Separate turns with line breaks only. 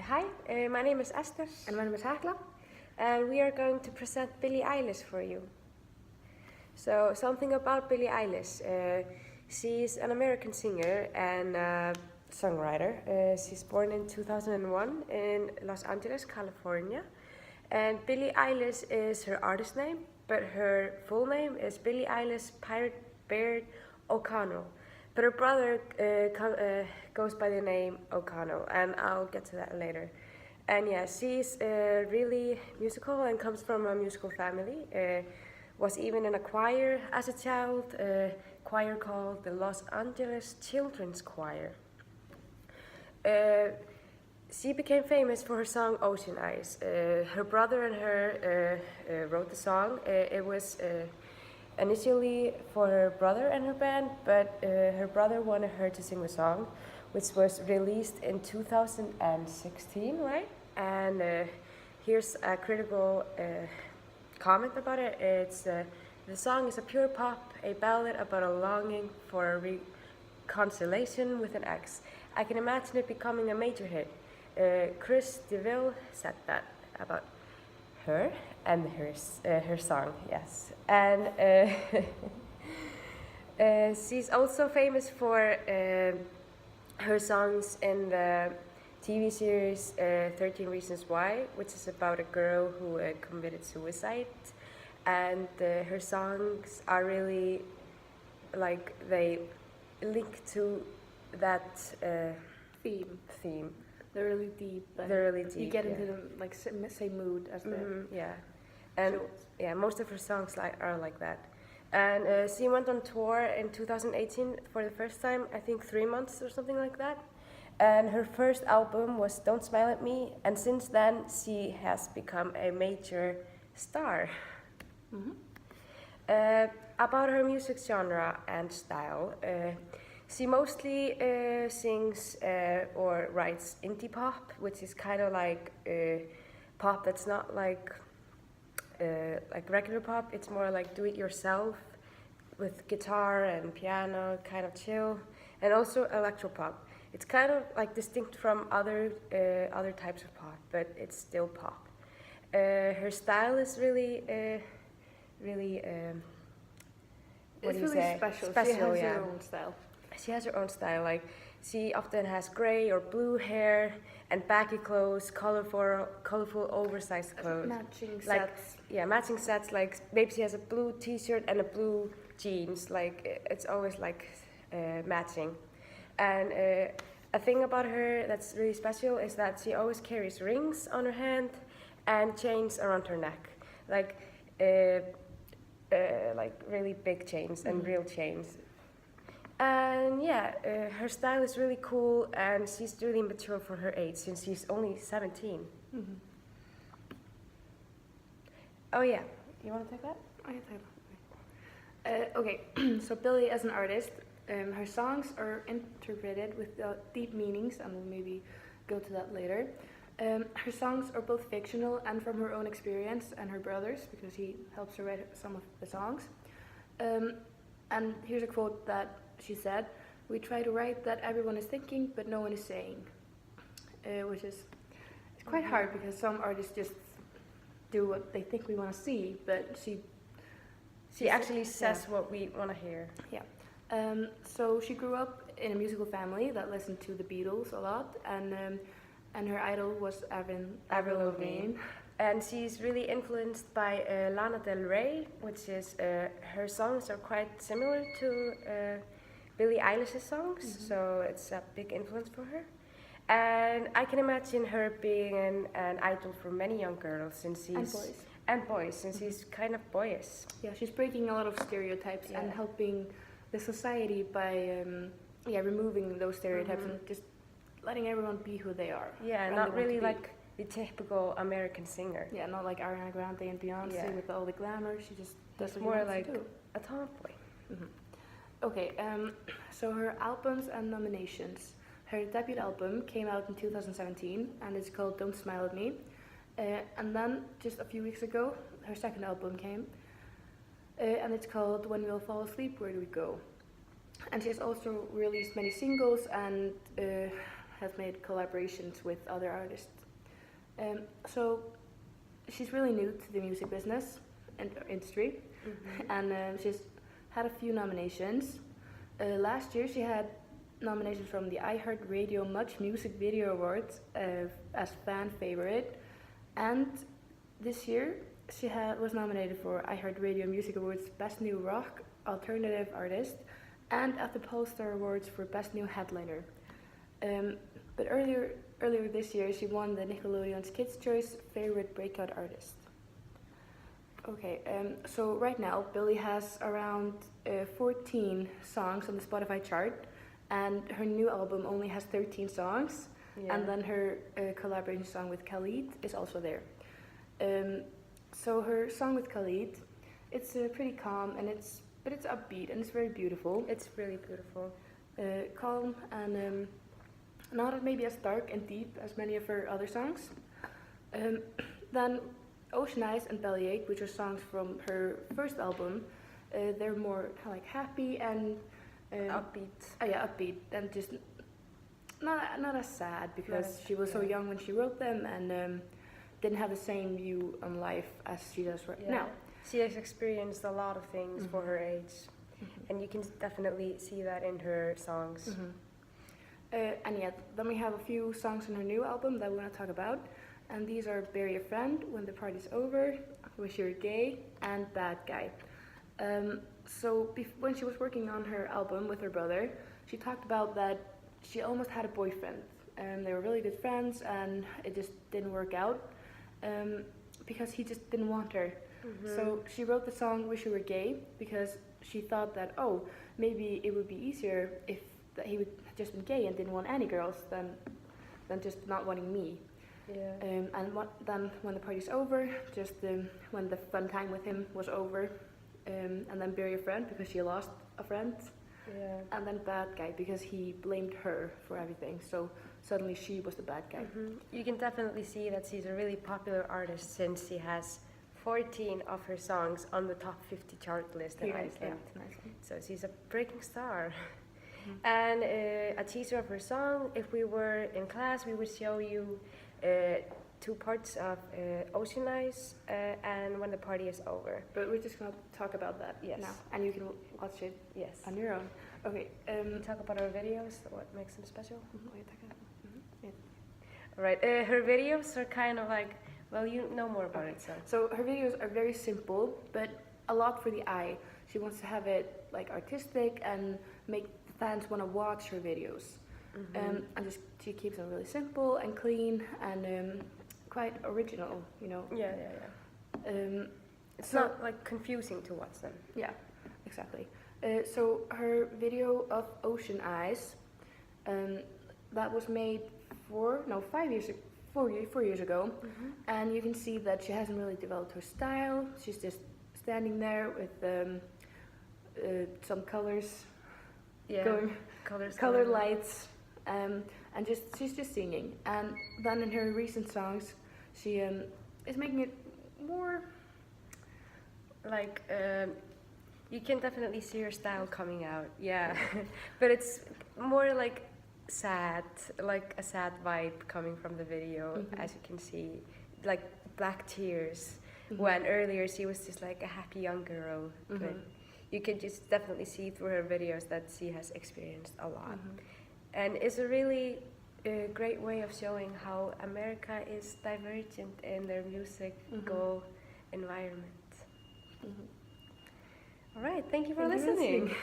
Hi, my name is Ester.
And my name is Hekla.
And we are going to present Billie Eilish for you. So, something about Billie Eilish. She's an American singer and songwriter. She's born in 2001 in Los Angeles, California. And Billie Eilish is her artist name, but her full name is Billie Eilish Pirate Baird O'Connell. But her brother goes by the name O'Connell, and I'll get to that later. And yeah, she's really musical and comes from a musical family. Was even in a choir as a child, a choir called the Los Angeles Children's Choir. She became famous for her song Ocean Eyes. Her brother and her wrote the song. It was initially for her brother and her band, but her brother wanted her to sing the song, which was released in 2016, right? And here's a critical comment about it. It's the song is a pure pop, a ballad about a longing for a reconciliation with an ex. I can imagine it becoming a major hit. Chris DeVille said that about her and her song, yes. And she's also famous for her songs in the TV series 13 Reasons Why, which is about a girl who committed suicide. And her songs are really, like, they link to that theme.
They're really deep.
They're really deep.
You get into the like same mood as the
yeah, and yeah, most of her songs are like that. And she went on tour in 2018 for the first time, I think 3 months or something like that. And her first album was Don't Smile at Me, and since then she has become a major star. About her music genre and style, she mostly sings or writes indie pop, which is kind of like pop that's not like regular pop. It's more like do-it-yourself with guitar and piano, kind of chill, and also electropop. It's kind of like distinct from other types of pop, but it's still pop. Her style is really what do you say?
Special.
Special,
she has
yeah.
her own style.
She has her own style. Like, she often has gray or blue hair and baggy clothes, colorful oversized clothes.
Matching
sets. Yeah, matching sets. Like, maybe she has a blue T-shirt and a blue jeans. Like, it's always like matching. And a thing about her that's really special is that she always carries rings on her hand and chains around her neck. Like really big chains and real chains. And yeah, her style is really cool, and she's really mature for her age since she's only 17. Oh yeah, you want to take that?
I can take that. Okay, so Billie as an artist, her songs are interpreted with deep meanings, and we'll maybe go to that later. Her songs are both fictional and from her own experience and her brother's, because he helps her write some of the songs. And here's a quote that she said: "We try to write that everyone is thinking, but no one is saying," which is it's quite hard because some artists just do what they think we want to see, but she
actually says what we want to hear.
Yeah. So she grew up in a musical family that listened to the Beatles a lot, and her idol was Avril Lavigne.
And she's really influenced by Lana Del Rey, which is her songs are quite similar to Billie Eilish's songs, so it's a big influence for her. And I can imagine her being an idol for many young girls since she's and boys since she's kind of boyish.
Yeah, she's breaking a lot of stereotypes and helping the society by removing those stereotypes and just letting everyone be who they are.
Yeah, not really like the typical American singer.
Yeah, not like Ariana Grande and Beyonce with all the glamour. She just does what
more
she wants
like
to do.
a tomboy.
Okay, so her albums and nominations. Her debut album came out in 2017 and it's called Don't Smile at Me. And then just a few weeks ago, her second album came and it's called When We All Fall Asleep, Where Do We Go? And she has also released many singles, and has made collaborations with other artists. So she's really new to the music business and industry, and she's had a few nominations. Last year she had nominations from the iHeartRadio Much Music Video Awards as fan favorite, and this year she was nominated for iHeartRadio Music Awards Best New Rock Alternative Artist and at the Polestar Awards for Best New Headliner. But earlier this year she won the Nickelodeon's Kids' Choice Favorite Breakout Artist. Okay, so right now Billie has around 14 songs on the Spotify chart, and her new album only has 13 songs, and then her collaboration song with Khalid is also there. So her song with Khalid, it's pretty calm, but it's upbeat and it's very beautiful.
It's really beautiful.
Calm and not maybe as dark and deep as many of her other songs. Then Ocean Eyes and Bellyache, which are songs from her first album, they're more kind of like happy and
Upbeat.
Upbeat, and just not as sad because she was so young when she wrote them and didn't have the same view on life as she does right now.
She has experienced a lot of things for her age, and you can definitely see that in her songs.
And then we have a few songs on her new album that we want to talk about, and these are Bury a Friend, When the Party's Over, Wish You're Gay, and Bad Guy. So when she was working on her album with her brother, she talked about that she almost had a boyfriend. They were really good friends, and it just didn't work out because he just didn't want her. So she wrote the song Wish You Were Gay because she thought that, maybe it would be easier if that he would just been gay and didn't want any girls than just not wanting me. And then when the party's over, just when the fun time with him was over, and then Bury a Friend because she lost a friend, and then Bad Guy because he blamed her for everything. So suddenly she was the bad guy.
You can definitely see that she's a really popular artist since she has 14 of her songs on the top 50 chart list in Iceland. So she's a breaking star. And a teaser of her song, if we were in class, we would show you 2 parts of Ocean Eyes and When the Party is Over.
But we're just going to talk about that now, and you can watch it on your own. Okay.
Talk about her videos, what makes them special. Alright, her videos are kind of like, well, you know more about it, so.
So her videos are very simple, but a lot for the eye. She wants to have it like artistic and make the fans want to watch her videos. And just she keeps them really simple and clean and quite original, you know.
It's not like confusing to watch them. Yeah,
exactly. So her video of Ocean Eyes, that was made 4 years ago, and you can see that she hasn't really developed her style. She's just standing there with some colors, color lights, and she's just singing. And then in her recent songs, she is making it more
like you can definitely see her style coming out. But it's more like sad, like a sad vibe coming from the video, as you can see, like black tears, when earlier she was just like a happy young girl. But you can just definitely see through her videos that she has experienced a lot. And it's a really great way of showing how America is divergent in their musical environment. All right, thank you for listening.